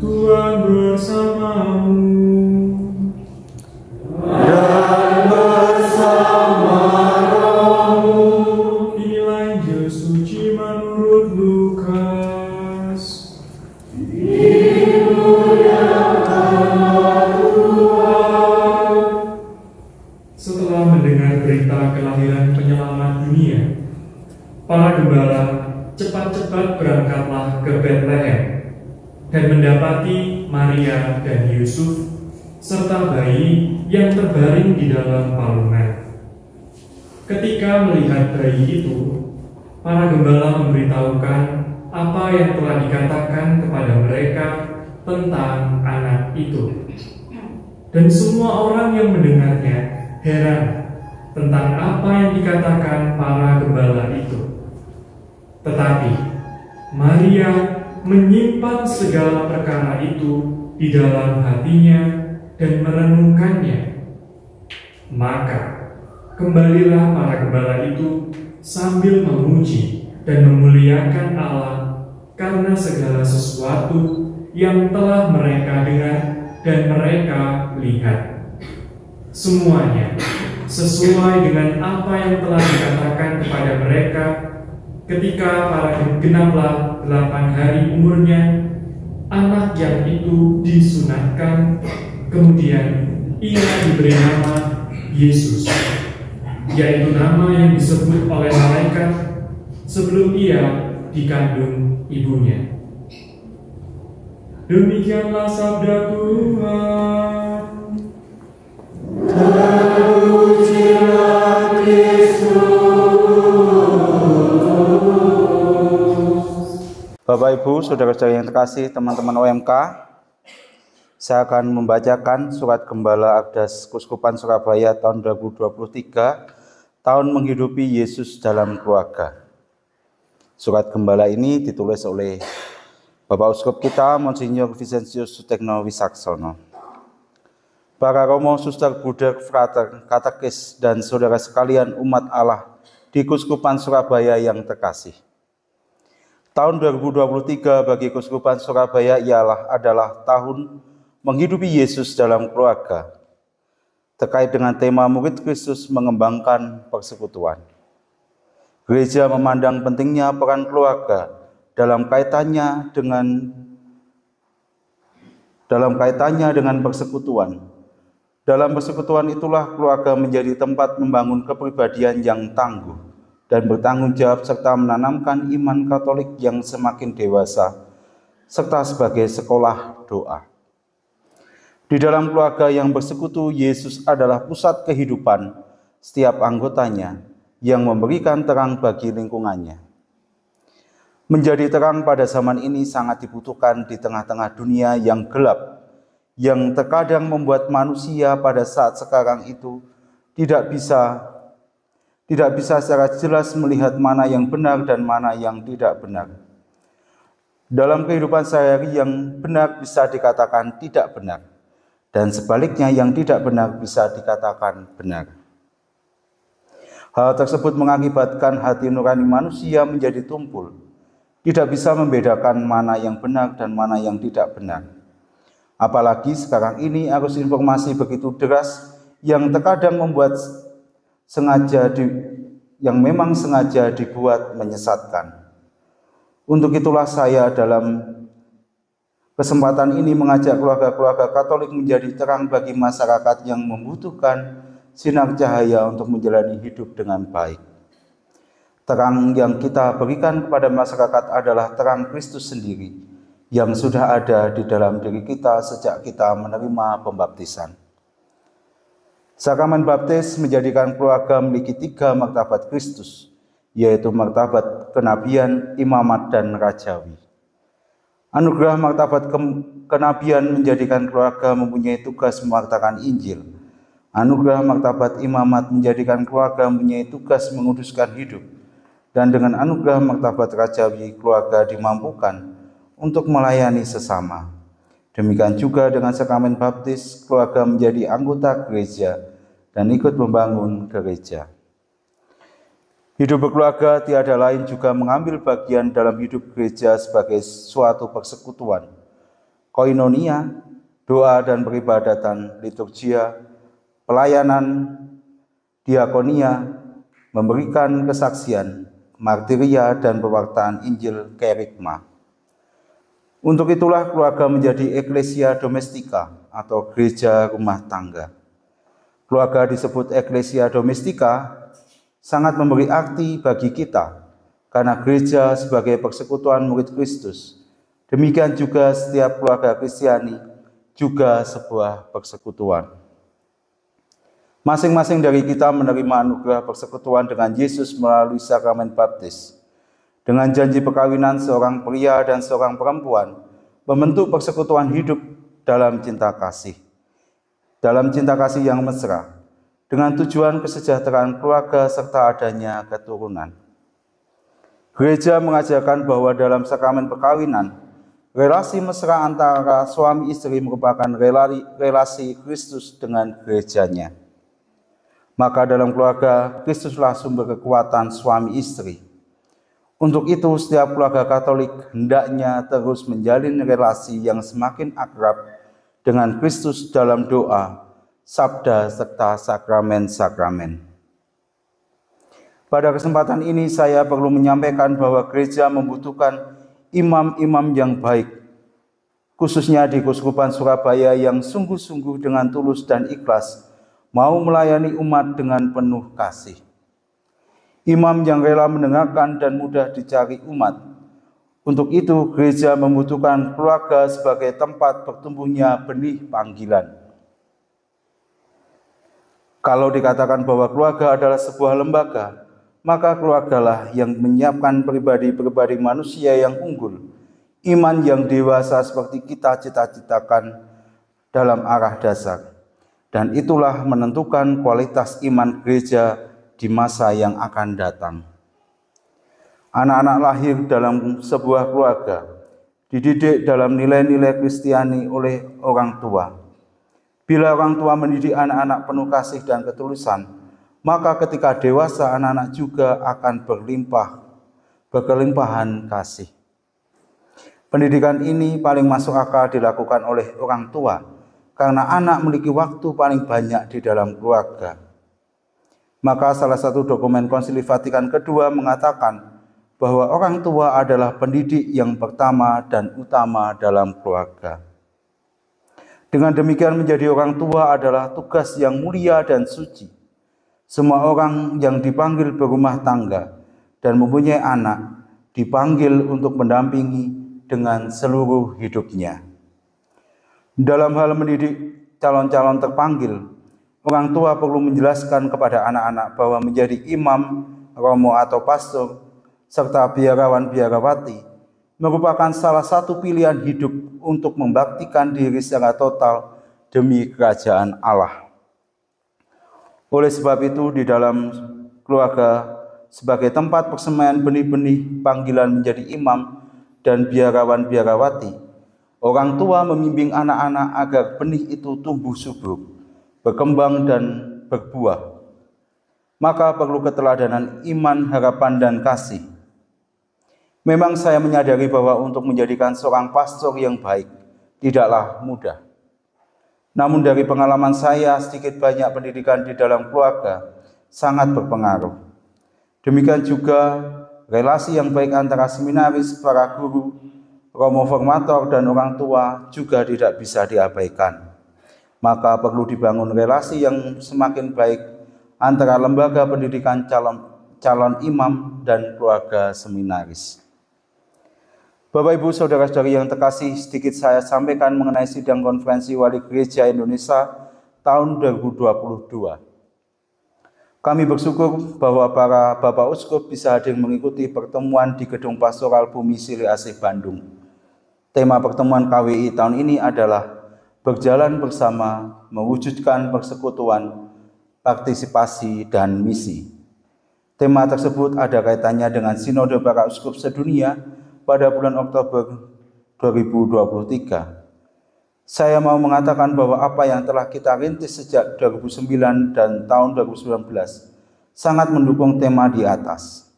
Tuhan bersamamu. Dan bersama rohmu. Inilah Injil suci menurut Lukas. Dimuliakanlah Tuhan. Setelah mendengar berita kelahiran penyelamat dunia, para gembala cepat-cepat berangkatlah ke Betlehem dan mendapati Maria dan Yusuf serta bayi yang terbaring di dalam palungan. Ketika melihat bayi itu, para gembala memberitahukan apa yang telah dikatakan kepada mereka tentang anak itu. Dan semua orang yang mendengarnya heran tentang apa yang dikatakan para gembala itu. Tetapi Maria menyimpan segala perkara itu di dalam hatinya dan merenungkannya. Maka kembalilah para gembala itu sambil memuji dan memuliakan Allah karena segala sesuatu yang telah mereka dengar dan mereka lihat. Semuanya sesuai dengan apa yang telah dikatakan kepada mereka ketika para genaplah 8 hari umurnya, anak yang itu disunatkan. Kemudian ia diberi nama Yesus, yaitu nama yang disebut oleh malaikat sebelum ia dikandung ibunya. Demikianlah sabda Tuhan. Terpujilah Kristus. Bapak Ibu, saudara-saudara yang terkasih, teman-teman OMK, saya akan membacakan surat Gembala Agdas Kuskupan Surabaya tahun 2023, tahun menghidupi Yesus dalam keluarga. Surat Gembala ini ditulis oleh Bapak Uskup kita, Monsinyur Vicentius Sutekno Wisaksono. Para Romo, Suster, Bruder, Frater, Katekis, dan saudara sekalian umat Allah di Kuskupan Surabaya yang terkasih. Tahun 2023 bagi Kuskupan Surabaya adalah tahun menghidupi Yesus dalam keluarga. Terkait dengan tema murid Kristus mengembangkan persekutuan. Gereja memandang pentingnya peran keluarga dalam kaitannya dengan persekutuan. Dalam persekutuan itulah keluarga menjadi tempat membangun kepribadian yang tangguh dan bertanggung jawab serta menanamkan iman Katolik yang semakin dewasa, serta sebagai sekolah doa. Di dalam keluarga yang bersekutu, Yesus adalah pusat kehidupan setiap anggotanya yang memberikan terang bagi lingkungannya. Menjadi terang pada zaman ini sangat dibutuhkan di tengah-tengah dunia yang gelap, yang terkadang membuat manusia pada saat sekarang itu tidak bisa secara jelas melihat mana yang benar dan mana yang tidak benar. Dalam kehidupan sehari-hari yang benar bisa dikatakan tidak benar, dan sebaliknya yang tidak benar bisa dikatakan benar. Hal tersebut mengakibatkan hati nurani manusia menjadi tumpul, tidak bisa membedakan mana yang benar dan mana yang tidak benar. Apalagi sekarang ini arus informasi begitu deras yang terkadang membuat yang memang sengaja dibuat menyesatkan. Untuk itulah saya dalam kesempatan ini mengajak keluarga-keluarga Katolik menjadi terang bagi masyarakat yang membutuhkan sinar cahaya untuk menjalani hidup dengan baik. Terang yang kita berikan kepada masyarakat adalah terang Kristus sendiri yang sudah ada di dalam diri kita sejak kita menerima pembaptisan. Sakramen baptis menjadikan keluarga memiliki 3 martabat Kristus, yaitu martabat kenabian, imamat, dan rajawi. Anugerah martabat kenabian menjadikan keluarga mempunyai tugas mewartakan Injil. Anugerah martabat imamat menjadikan keluarga mempunyai tugas menguduskan hidup. Dan dengan anugerah martabat rajawi, keluarga dimampukan untuk melayani sesama. Demikian juga dengan sakramen baptis, keluarga menjadi anggota gereja dan ikut membangun gereja. Hidup berkeluarga tiada lain juga mengambil bagian dalam hidup gereja sebagai suatu persekutuan. koinonia, doa dan peribadatan, liturgia, pelayanan, diakonia, memberikan kesaksian, martiria, dan pewartaan Injil kerigma. Untuk itulah keluarga menjadi eklesia domestika atau gereja rumah tangga. Keluarga disebut eklesia domestika sangat memberi arti bagi kita karena gereja sebagai persekutuan murid Kristus. Demikian juga setiap keluarga Kristiani juga sebuah persekutuan. Masing-masing dari kita menerima anugerah persekutuan dengan Yesus melalui sakramen baptis. Dengan janji perkawinan seorang pria dan seorang perempuan, membentuk persekutuan hidup dalam cinta kasih. Dalam cinta kasih yang mesra, dengan tujuan kesejahteraan keluarga serta adanya keturunan. Gereja mengajarkan bahwa dalam sakramen perkawinan, relasi mesra antara suami istri merupakan relasi Kristus dengan gerejanya. Maka dalam keluarga, Kristuslah sumber kekuatan suami istri. Untuk itu, setiap keluarga Katolik hendaknya terus menjalin relasi yang semakin akrab dengan Kristus dalam doa, sabda, serta sakramen-sakramen. Pada kesempatan ini, saya perlu menyampaikan bahwa gereja membutuhkan imam-imam yang baik, khususnya di Keuskupan Surabaya yang sungguh-sungguh dengan tulus dan ikhlas mau melayani umat dengan penuh kasih. Imam yang rela mendengarkan dan mudah dicari umat. Untuk itu, gereja membutuhkan keluarga sebagai tempat bertumbuhnya benih panggilan. Kalau dikatakan bahwa keluarga adalah sebuah lembaga, maka keluargalah yang menyiapkan pribadi-pribadi manusia yang unggul, iman yang dewasa seperti kita cita-citakan dalam arah dasar. Dan itulah menentukan kualitas iman gereja di masa yang akan datang. Anak-anak lahir dalam sebuah keluarga, dididik dalam nilai-nilai Kristiani oleh orang tua. Bila orang tua mendidik anak-anak penuh kasih dan ketulusan, maka ketika dewasa anak-anak juga akan berkelimpahan kasih. Pendidikan ini paling masuk akal dilakukan oleh orang tua, karena anak memiliki waktu paling banyak di dalam keluarga. Maka salah satu dokumen Konsili Vatikan II mengatakan bahwa orang tua adalah pendidik yang pertama dan utama dalam keluarga. Dengan demikian menjadi orang tua adalah tugas yang mulia dan suci. Semua orang yang dipanggil berumah tangga dan mempunyai anak dipanggil untuk mendampingi dengan seluruh hidupnya. Dalam hal mendidik calon-calon terpanggil, orang tua perlu menjelaskan kepada anak-anak bahwa menjadi imam, romo atau pastor, serta biarawan-biarawati merupakan salah satu pilihan hidup untuk membaktikan diri secara total demi kerajaan Allah. Oleh sebab itu, di dalam keluarga sebagai tempat persemaian benih-benih panggilan menjadi imam dan biarawan-biarawati, orang tua membimbing anak-anak agar benih itu tumbuh subur, berkembang dan berbuah. Maka perlu keteladanan iman, harapan, dan kasih. Memang saya menyadari bahwa untuk menjadikan seorang pastor yang baik tidaklah mudah. Namun dari pengalaman saya, sedikit banyak pendidikan di dalam keluarga sangat berpengaruh. Demikian juga relasi yang baik antara seminaris, para guru, romo formator, dan orang tua juga tidak bisa diabaikan. Maka perlu dibangun relasi yang semakin baik antara lembaga pendidikan calon imam dan keluarga seminaris. Bapak, Ibu, Saudara-saudari yang terkasih, sedikit saya sampaikan mengenai sidang konferensi Wali Gereja Indonesia tahun 2022. Kami bersyukur bahwa para Bapak Uskup bisa hadir mengikuti pertemuan di Gedung Pastoral Bumi Siri Asih Bandung. Tema pertemuan KWI tahun ini adalah berjalan bersama, mewujudkan persekutuan, partisipasi, dan misi. Tema tersebut ada kaitannya dengan Sinode Para Uskup Sedunia pada bulan Oktober 2023. Saya mau mengatakan bahwa apa yang telah kita rintis sejak 2009 dan tahun 2019 sangat mendukung tema di atas.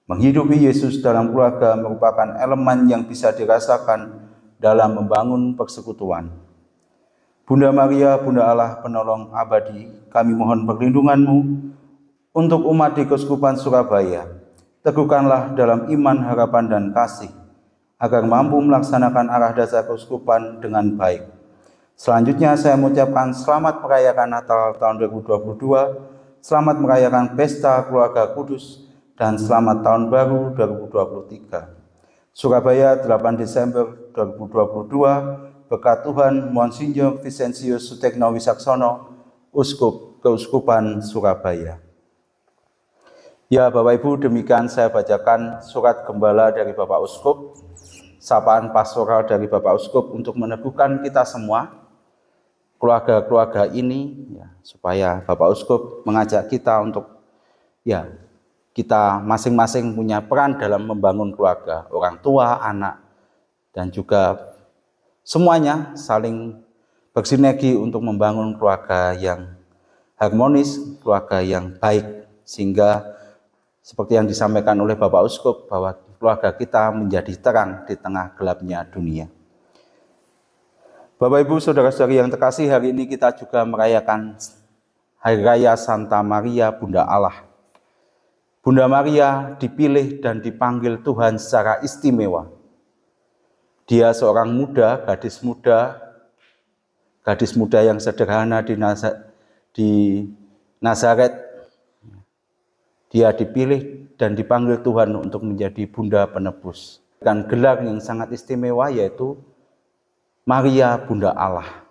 Menghidupi Yesus dalam keluarga merupakan elemen yang bisa dirasakan dalam membangun persekutuan. Bunda Maria, Bunda Allah, penolong abadi, kami mohon perlindungan-Mu untuk umat di Keuskupan Surabaya. Teguhkanlah dalam iman, harapan, dan kasih, agar mampu melaksanakan arah dasar keuskupan dengan baik. Selanjutnya saya mengucapkan selamat merayakan Natal tahun 2022, selamat merayakan Pesta Keluarga Kudus, dan selamat Tahun Baru 2023. Surabaya, 8 Desember 2022, berkat Tuhan, Monsinyur Vicentius Sutekno Wisaksono, Uskup Keuskupan Surabaya. Ya Bapak Ibu, demikian saya bacakan surat gembala dari Bapak Uskup, sapaan pastoral dari Bapak Uskup untuk meneguhkan kita semua, keluarga-keluarga ini, ya, supaya Bapak Uskup mengajak kita untuk kita masing-masing punya peran dalam membangun keluarga, orang tua, anak, dan juga semuanya saling bersinergi untuk membangun keluarga yang harmonis, keluarga yang baik, sehingga seperti yang disampaikan oleh Bapak Uskup bahwa keluarga kita menjadi terang di tengah gelapnya dunia. Bapak Ibu, saudara-saudari yang terkasih, hari ini kita juga merayakan Hari Raya Santa Maria Bunda Allah. Bunda Maria dipilih dan dipanggil Tuhan secara istimewa. Dia seorang muda, gadis muda yang sederhana di Nazaret. Dia dipilih dan dipanggil Tuhan untuk menjadi Bunda Penebus. Dan gelar yang sangat istimewa yaitu Maria Bunda Allah.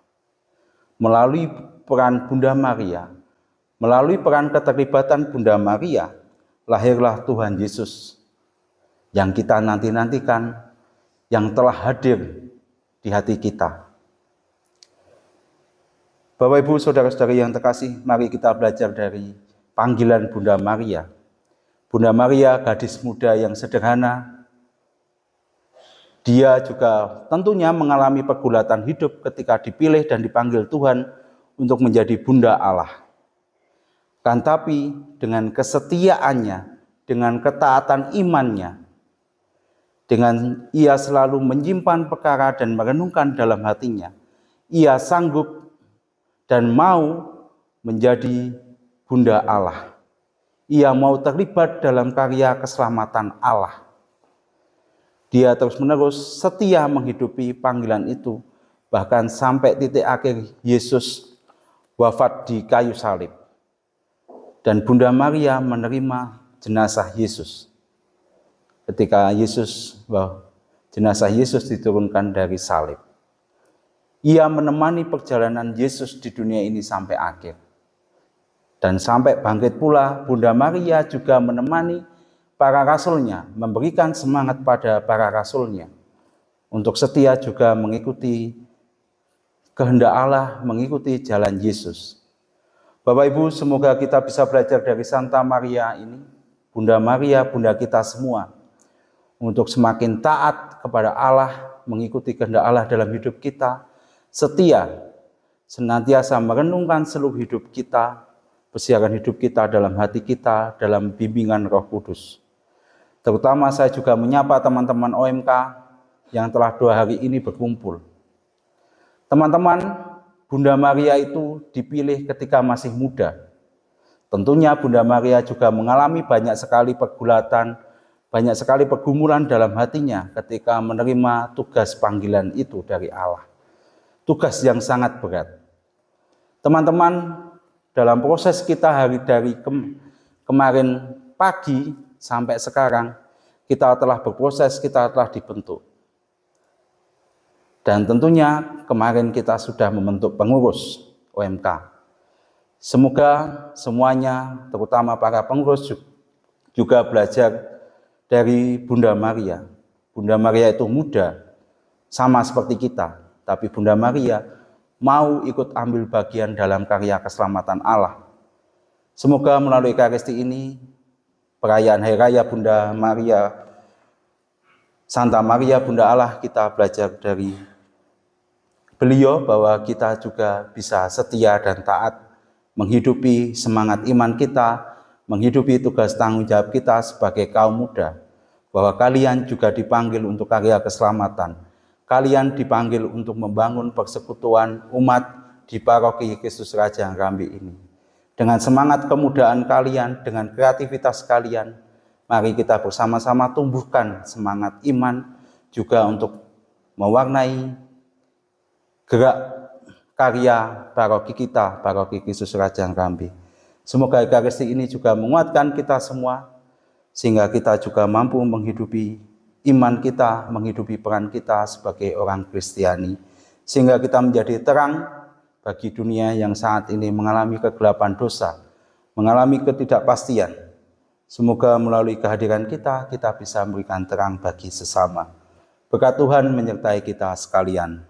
Melalui peran Bunda Maria, melalui peran keterlibatan Bunda Maria, lahirlah Tuhan Yesus yang kita nanti-nantikan, yang telah hadir di hati kita. Bapak Ibu, saudara-saudari yang terkasih, mari kita belajar dari panggilan Bunda Maria. Bunda Maria, gadis muda yang sederhana. Dia juga tentunya mengalami pergulatan hidup ketika dipilih dan dipanggil Tuhan untuk menjadi Bunda Allah. Kan tapi dengan kesetiaannya, dengan ketaatan imannya, dengan ia selalu menyimpan perkara dan merenungkan dalam hatinya, ia sanggup dan mau menjadi Bunda Allah. Ia mau terlibat dalam karya keselamatan Allah. Dia terus-menerus setia menghidupi panggilan itu, bahkan sampai titik akhir Yesus wafat di kayu salib. Dan Bunda Maria menerima jenazah Yesus. Ketika jenazah Yesus diturunkan dari salib. Ia menemani perjalanan Yesus di dunia ini sampai akhir. Dan sampai bangkit pula, Bunda Maria juga menemani para rasulnya, memberikan semangat pada para rasulnya untuk setia juga mengikuti kehendak Allah, mengikuti jalan Yesus. Bapak Ibu, semoga kita bisa belajar dari Santa Maria ini, Bunda Maria, Bunda kita semua, untuk semakin taat kepada Allah, mengikuti kehendak Allah dalam hidup kita, setia, senantiasa merenungkan seluruh hidup kita, persiapan hidup kita dalam hati kita, dalam bimbingan Roh Kudus. Terutama saya juga menyapa teman-teman OMK yang telah 2 hari ini berkumpul. Teman-teman, Bunda Maria itu dipilih ketika masih muda. Tentunya Bunda Maria juga mengalami banyak sekali pergulatan, banyak sekali pergumulan dalam hatinya ketika menerima tugas panggilan itu dari Allah. Tugas yang sangat berat. Teman-teman, dalam proses kita dari kemarin pagi sampai sekarang, kita telah berproses, kita telah dibentuk. Dan tentunya kemarin kita sudah membentuk pengurus OMK. Semoga semuanya, terutama para pengurus, juga belajar dari Bunda Maria. Bunda Maria itu muda, sama seperti kita. Tapi Bunda Maria mau ikut ambil bagian dalam karya keselamatan Allah. Semoga melalui Ekaristi ini, perayaan Hari Raya Bunda Maria, Santa Maria Bunda Allah, kita belajar dari beliau bahwa kita juga bisa setia dan taat menghidupi semangat iman kita, menghidupi tugas tanggung jawab kita sebagai kaum muda, bahwa kalian juga dipanggil untuk karya keselamatan. kalian dipanggil untuk membangun persekutuan umat di paroki Kristus Raja Ngrambi ini. Dengan semangat kemudaan kalian, dengan kreativitas kalian, mari kita bersama-sama tumbuhkan semangat iman juga untuk mewarnai gerak karya paroki kita, paroki Kristus Raja Ngrambi. Semoga Ekaristi ini juga menguatkan kita semua, sehingga kita juga mampu menghidupi iman kita, menghidupi peran kita sebagai orang Kristiani, sehingga kita menjadi terang bagi dunia yang saat ini mengalami kegelapan dosa, mengalami ketidakpastian. Semoga melalui kehadiran kita bisa memberikan terang bagi sesama. Berkat Tuhan menyertai kita sekalian.